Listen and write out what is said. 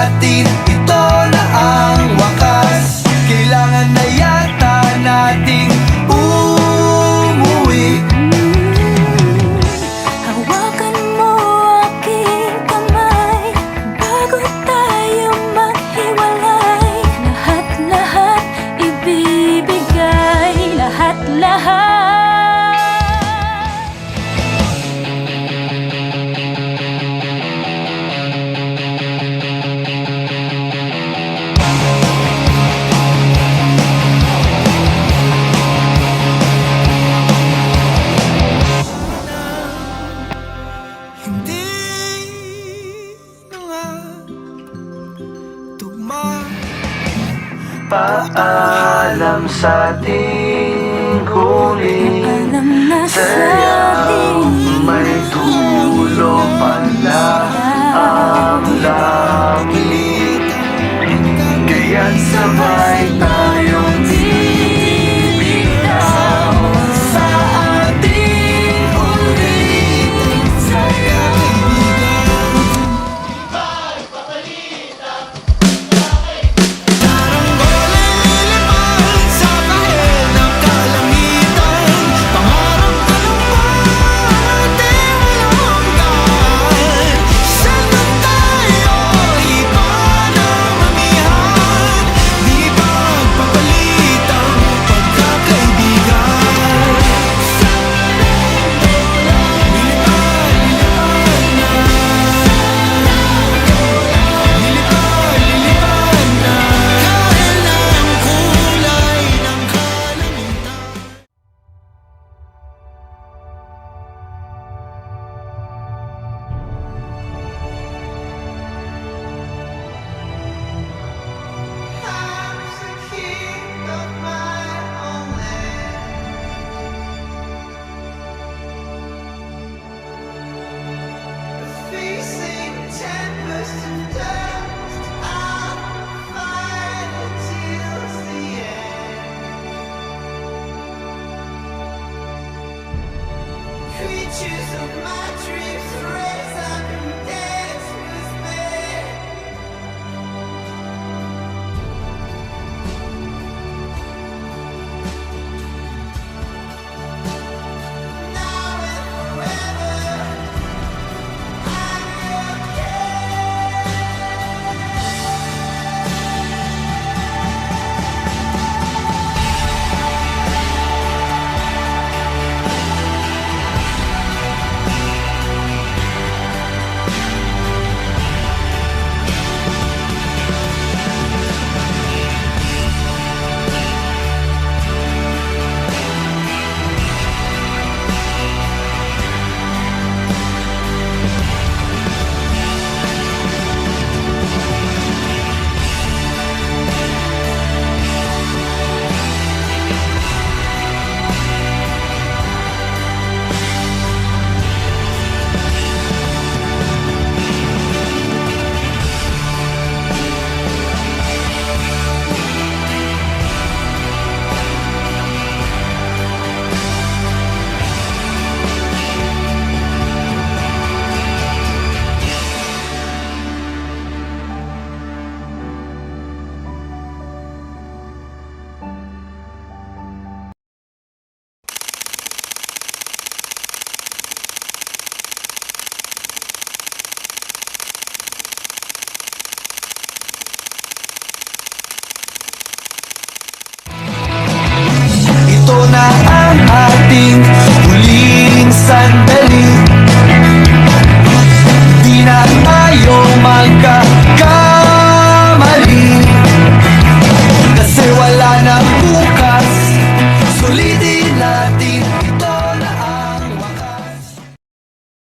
natin, ito na ang wakas. Kailangan na yata nating umuwi. Hawakan mo aking kamay bago tayo maghiwalay. Lahat-lahat ibibigay, lahat-lahat. Hindi na nga tugma. Paalam sa ating huli. Alam na sa Sayang may tulo pala ang langit. Kaya't sabay tayong bibitaw sa ating ulit. Sa kahit ng kalangitan, pangarap ka ng pati walang hanggan. Saan tayo iba na mamihan? Di pagpapalit ang pagkakaibigan. Lilipad na kahit ng kulay ng kalangitan. I'm the king of my own land. Facing tempest of dust, I'll fight until the end. Creatures of my dreams race